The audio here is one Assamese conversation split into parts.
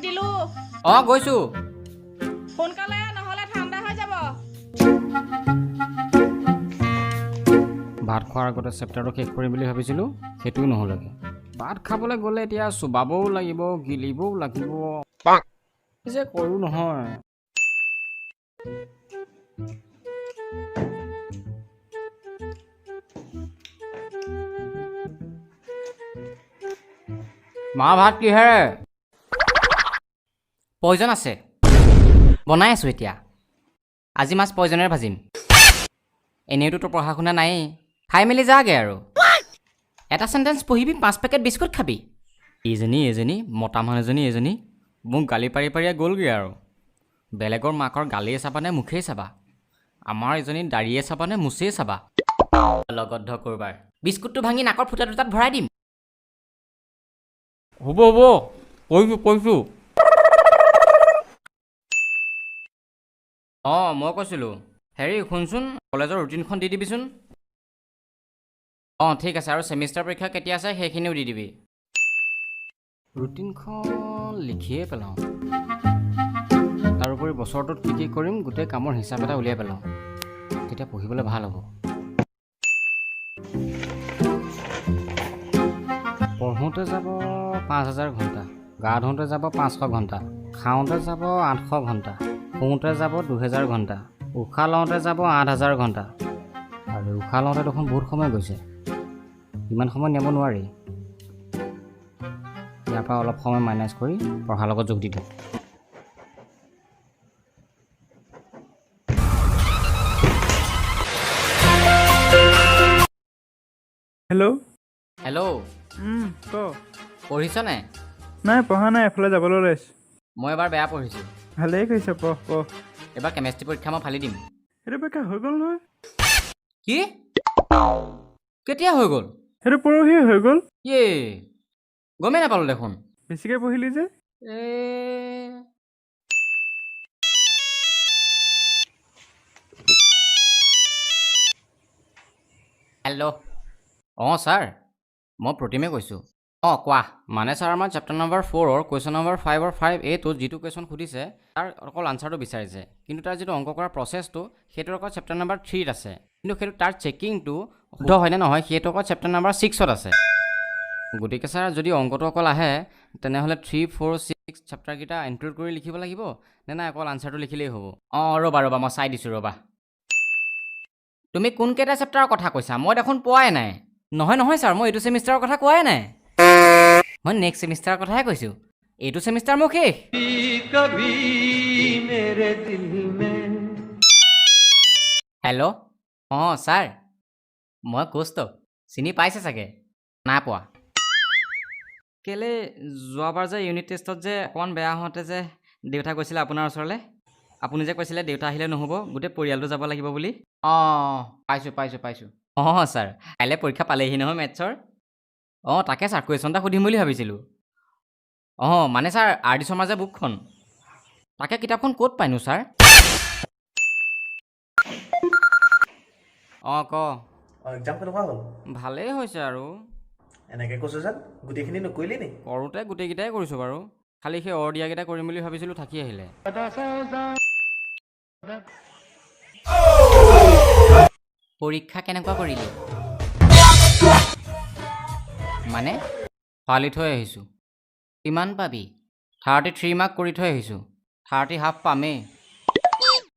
দিলো গৈছো সোনকালে নহলে ঠাণ্ডা হৈ যাব ভাত খোৱাৰ আগতে চেপ্টাৰটো শেষ কৰিম বুলি ভাবিছিলোঁ সেইটোও নহ'লেগে ভাত খাবলৈ গ'লে এতিয়া চুবাবও লাগিব গিলিবও লাগিব যে কৰোঁ নহয় মা ভাত কিহেৰে পয়জন আছে বনাই আছোঁ এতিয়া আজি মাছ পয়জনেৰে ভাজিম এনেওতো তোৰ পঢ়া শুনা নায়েই খাই মেলি যাগে আৰু এটা চেণ্টেঞ্চ পঢ়িবি 5 পেকেট বিস্কুট খাবি এজনী মতা মানুহজনী এজনী মোক গালি পাৰি পাৰিয়ে গ'লগৈ আৰু বেলেগৰ মাকৰ গালিয়ে চাবা নে মুখেই চাবা আমাৰ এজনী দাড়িয়ে চাবা নে মুচেই চাবা লগদ্ধ কৰবাৰ বিস্কুটটো ভাঙি নাকৰ ফুটা দুটাত ভৰাই দিম হ'ব কৈছোঁ মই কৈছিলোঁ হেৰি শুনচোন কলেজৰ ৰুটিনখন দি দিবিচোন ঠিক আছে আৰু ছেমিষ্টাৰ পৰীক্ষা কেতিয়া আছে সেইখিনিও দি দিবি ৰুটিনখন লিখিয়ে পেলাওঁ তাৰোপৰি বছৰটোত কি কৰিম গোটেই কামৰ হিচাপ এটা উলিয়াই পেলাওঁ তেতিয়া পঢ়িবলৈ ভাল হ'ব পঢ়োঁতে যাব 5000 ঘণ্টা গা ধুওঁতে যাব 500 ঘণ্টা খাওঁতে যাব 800 ঘণ্টা শুওঁতে যাব 2000 ঘণ্টা উশাহ লওঁতে যাব 8000 ঘণ্টা আৰু উশাহ লওঁতে দেখোন বহুত সময় গৈছে ইমান সময় নিব নোৱাৰি ইয়াৰ পৰা অলপ সময় মাইনাছ কৰি পঢ়াৰ লগত যোগ দি দিওঁ হেল্ল' ক পঢ়িছ নাই নাই পঢ়া নাই এফালে যাবলৈ ওলাইছোঁ মই এবাৰ বেয়া পঢ়িছোঁ ভালেই কৈছে পঢ় এবাৰ কেমেষ্ট্ৰি পৰীক্ষা মই ফালি দিম সেইটো পৰীক্ষা হৈ গ'ল নহয় কি কেতিয়া হৈ গ'ল সেইটো পৰহি হৈ গ'ল ইয়ে গমেই নাপালোঁ দেখোন বেছিকৈ পঢ়িলি যে হেল্ল' ছাৰ মই প্ৰতিমে কৈছোঁ কোৱা মানে ছাৰ আমাৰ chapter number 4 question number 5 5A যিটো কুৱেশ্যন সুধিছে তাৰ অকল আনচাৰটো বিচাৰিছে কিন্তু তাৰ যিটো অংক কৰাৰ প্ৰচেছটো সেইটো অকল চেপ্টাৰ নম্বৰ 3 আছে কিন্তু সেইটো তাৰ চেকিংটো শুদ্ধ হয়নে নহয় সেইটো অকল চেপ্টাৰ নম্বৰ 6 আছে গতিকে ছাৰ যদি অংকটো অকল আহে তেনেহ'লে 3 4 6 চেপ্টাৰকেইটা ইনক্লুড কৰি লিখিব লাগিব নে নাই অকল আনচাৰটো লিখিলেই হ'ব ৰ'বা মই চাই দিছোঁ ৰ'বা তুমি কোনকেইটা চেপ্টাৰৰ কথা কৈছা মই দেখোন পোৱাই নাই নহয় ছাৰ মই এইটো ছেমিষ্টাৰৰ কথা কোৱাই নাই মই নেক্সট ছেমিষ্টাৰৰ কথাহে কৈছোঁ এইটো ছেমিষ্টাৰ মোক শেষ হেল্ল' ছাৰ মই কৌস্তভ চিনি পাইছে চাগে নাই পোৱা কেলৈ যোৱাবাৰ যে ইউনিট টেষ্টত যে অকণমান বেয়া হওঁতে যে দেউতা গৈছিলে আপোনাৰ ওচৰলৈ আপুনি যে কৈছিলে দেউতা আহিলে নহ'ব গোটেই পৰিয়ালটো যাব লাগিব বুলি পাইছোঁ ছাৰ কাইলৈ পৰীক্ষা পালেহি নহয় মেথছৰ তাকে ছাৰ কুৱেশ্যন এটা সুধিম বুলি ভাবিছিলোঁ মানে ছাৰ R.D. শৰ্মাৰ যে বুকখন তাকে কিতাপখন ক'ত পাইনো ছাৰ ক এক্সাম কেনেকুৱা হ'ল ভালেই হৈছে আৰু এনেকৈ কৈছোঁ যেন গোটেইখিনি নকৰিলি নি কৰোঁতে গোটেইকেইটাই কৰিছোঁ বাৰু খালি সেই দিয়াকেইটা কৰিম বুলি ভাবিছিলোঁ থাকি আহিলে পৰীক্ষা কেনেকুৱা কৰিলি মানে ফালি থৈ আহিছোঁ কিমান পাবি 33 মাৰ্ক কৰি থৈ আহিছোঁ 30 হাফ পামেই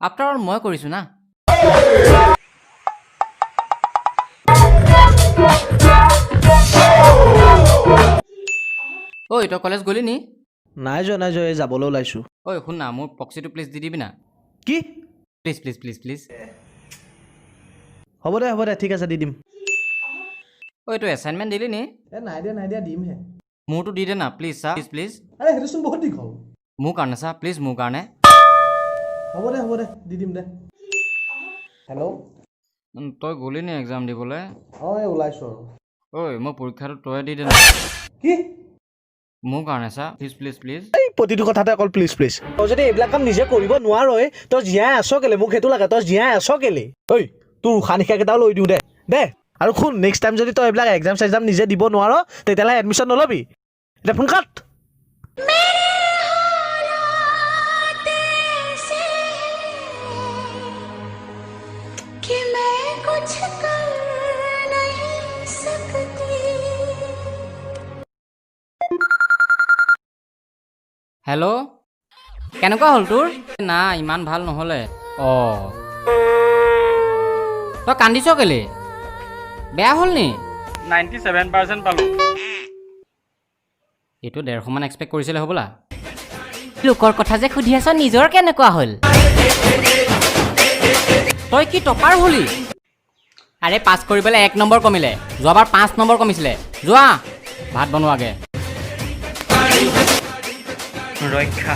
আফটাৰ অল মই কৰিছোঁ না তই কলেজ গ'লি নি নাই যোৱা এই যাবলৈ ওলাইছোঁ শুন না মোৰ প্ৰক্সিটো প্লিজ দি দিবি না কি প্লিজ হ'ব দে ঠিক আছে দি দিম এইটো এছাইনমেণ্ট দিলি নি নাই দিয়া দিমহে মোৰতো দি দে না প্লিজ চা প্লিজ সেইটোচোন বহুত দীঘল মোৰ কাৰণে চা প্লিজ মোৰ কাৰণে হ'ব দে দি দিম দে হেল্ল' তই গ'লি নি এক্সাম দিবলৈ এই ওলাইছোঁ আৰু মই পৰীক্ষাটো তই দি দে না কি মোৰ কাৰণে চা প্লিজ এই প্ৰতিটো কথাতে অকল প্লিজ তই যদি এইবিলাক কাম নিজে কৰিব নোৱাৰই তই জীয়াই আছ কেলে মোক সেইটো লাগে তই জীয়াই আছ কেলে তোৰ উশাহ নিশাহ কেইটাও লৈ দিওঁ দে আৰু শুন নেক্সট টাইম যদি তই এইবিলাক এক্সাম নিজে দিব নোৱাৰ তেতিয়াহ'লে এডমিশ্যন নল'বি এতিয়া ফোন কাট कुछ कर नहीं सकती। হেল্ল' কেনেকুৱা হ'ল তোৰ না ইমান ভাল নহ'লে অঁ তই কান্দিছ কেলে বেয়া হ'ল নি 97% পালোঁ। এইটো 150 মান এক্সপেক্ট কৰিছিলে হ'বলা লোকৰ কথা যে সুধি আছ নিজৰ কেনেকুৱা হ'ল তই কি টপাৰ হলি আৰে পাছ কৰিবলৈ 1 নম্বৰ কমিলে যোৱাবাৰ 5 নম্বৰ কমিছিলে যোৱা ভাত বনোৱাগে ৰক্ষা